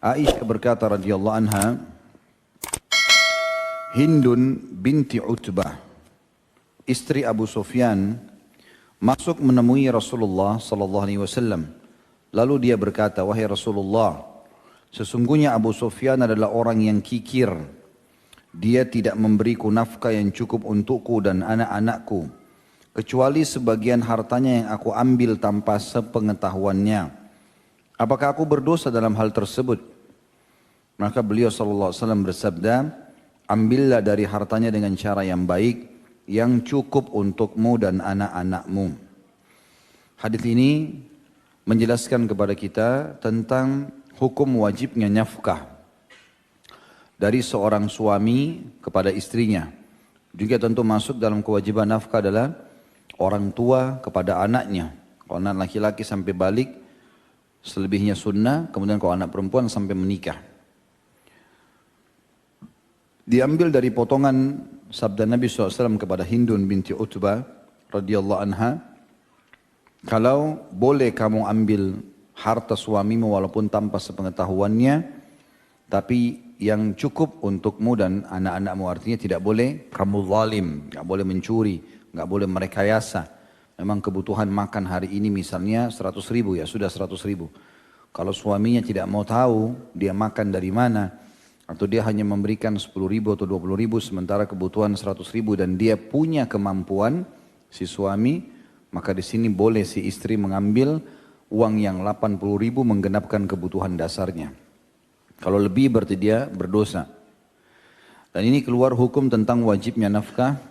Aisyah berkata radhiyallahu anha, Hindun binti Utbah, istri Abu Sufyan, masuk menemui Rasulullah sallallahu alaihi wasallam. Lalu dia berkata, wahai Rasulullah, sesungguhnya Abu Sufyan adalah orang yang kikir. Dia tidak memberiku nafkah yang cukup untukku dan anak-anakku, kecuali sebagian hartanya yang aku ambil tanpa sepengetahuannya. Apakah aku berdosa dalam hal tersebut? Maka beliau sallallahu alaihi wasallam bersabda, ambillah dari hartanya dengan cara yang baik, yang cukup untukmu dan anak-anakmu. Hadis ini menjelaskan kepada kita tentang hukum wajibnya nafkah dari seorang suami kepada istrinya. Juga tentu masuk dalam kewajiban nafkah adalah orang tua kepada anaknya. Kalau anak laki-laki sampai balik, selebihnya sunnah. Kemudian kalau anak perempuan sampai menikah. Diambil dari potongan sabda Nabi SAW kepada Hindun binti Utbah radhiyallahu anha, kalau boleh kamu ambil harta suamimu walaupun tanpa sepengetahuannya, tapi yang cukup untukmu dan anak-anakmu, artinya tidak boleh kamu zalim, tidak boleh mencuri, tidak boleh merekayasa. Memang kebutuhan makan hari ini misalnya 100 ribu, ya sudah 100 ribu. Kalau suaminya tidak mau tahu dia makan dari mana, atau dia hanya memberikan 10 ribu atau 20 ribu sementara kebutuhan 100 ribu dan dia punya kemampuan si suami, maka di sini boleh si istri mengambil uang yang 80 ribu menggenapkan kebutuhan dasarnya. Kalau lebih berarti dia berdosa. Dan ini keluar hukum tentang wajibnya nafkah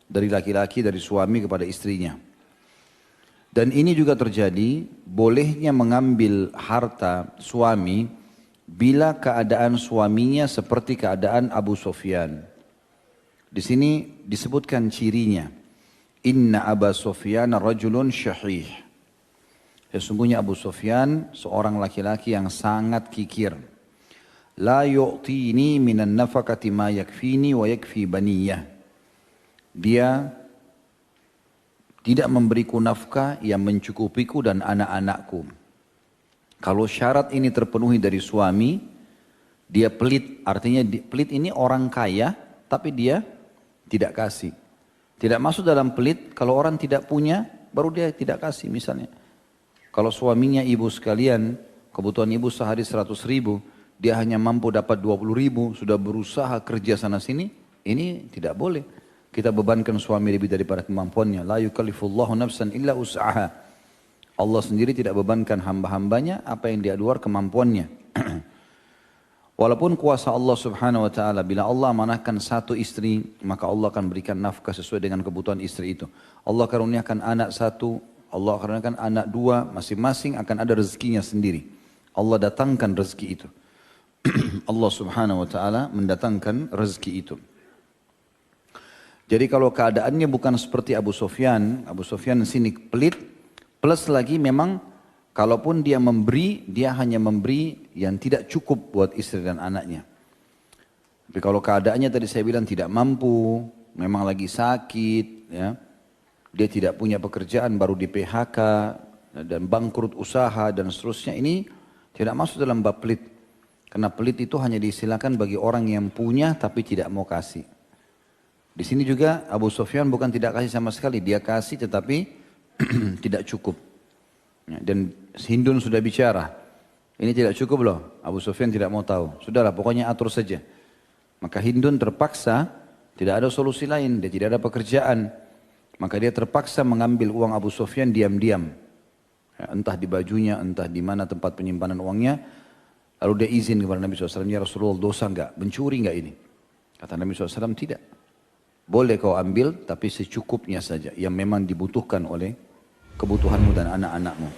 dari laki-laki, dari suami kepada istrinya. Dan ini juga terjadi, bolehnya mengambil harta suami bila keadaan suaminya seperti keadaan Abu Sufyan. Di sini disebutkan cirinya. Inna Aba Sufyan rajulun syahih. Sesungguhnya Abu Sufyan seorang laki-laki yang sangat kikir. La yu'tini minan nafakati ma yakfini wa yakfi baniyah. Dia tidak memberiku nafkah yang mencukupiku dan anak-anakku. Kalau syarat ini terpenuhi dari suami, dia pelit. Artinya pelit ini orang kaya, tapi dia tidak kasih. Tidak masuk dalam pelit, kalau orang tidak punya, baru dia tidak kasih misalnya. Kalau suaminya ibu sekalian, kebutuhan ibu sehari 100 ribu, dia hanya mampu dapat 20 ribu, sudah berusaha kerja sana sini, ini tidak boleh. Kita bebankan suami lebih daripada kemampuannya. La yukallifullahu nafsan illa usaha. Allah sendiri tidak bebankan hamba-hambanya apa yang dia luar kemampuannya. Walaupun kuasa Allah subhanahu wa ta'ala, bila Allah amanahkan satu istri, maka Allah akan berikan nafkah sesuai dengan kebutuhan istri itu. Allah karuniakan anak satu, Allah karuniakan anak dua, masing-masing akan ada rezekinya sendiri. Allah datangkan rezeki itu. Allah subhanahu wa ta'ala mendatangkan rezeki itu. Jadi kalau keadaannya bukan seperti Abu Sufyan di sini pelit, plus lagi memang kalaupun dia memberi, dia hanya memberi yang tidak cukup buat istri dan anaknya. Tapi kalau keadaannya tadi saya bilang tidak mampu, memang lagi sakit, ya, dia tidak punya pekerjaan, baru di PHK dan bangkrut usaha dan seterusnya, ini tidak masuk dalam bab pelit. Karena pelit itu hanya diistilahkan bagi orang yang punya tapi tidak mau kasih. Di sini juga Abu Sufyan bukan tidak kasih sama sekali, dia kasih tetapi tidak cukup. Dan Hindun sudah bicara, ini tidak cukup loh, Abu Sufyan tidak mau tahu. Sudahlah pokoknya atur saja. Maka Hindun terpaksa, tidak ada solusi lain, dia tidak ada pekerjaan. Maka dia terpaksa mengambil uang Abu Sufyan diam-diam. Ya, entah di bajunya, entah di mana tempat penyimpanan uangnya. Lalu dia izin kepada Nabi SAW, ya Rasulullah dosa enggak, mencuri enggak ini? Kata Nabi SAW, tidak. Boleh kau ambil tapi secukupnya saja, yang memang dibutuhkan oleh kebutuhanmu dan anak-anakmu.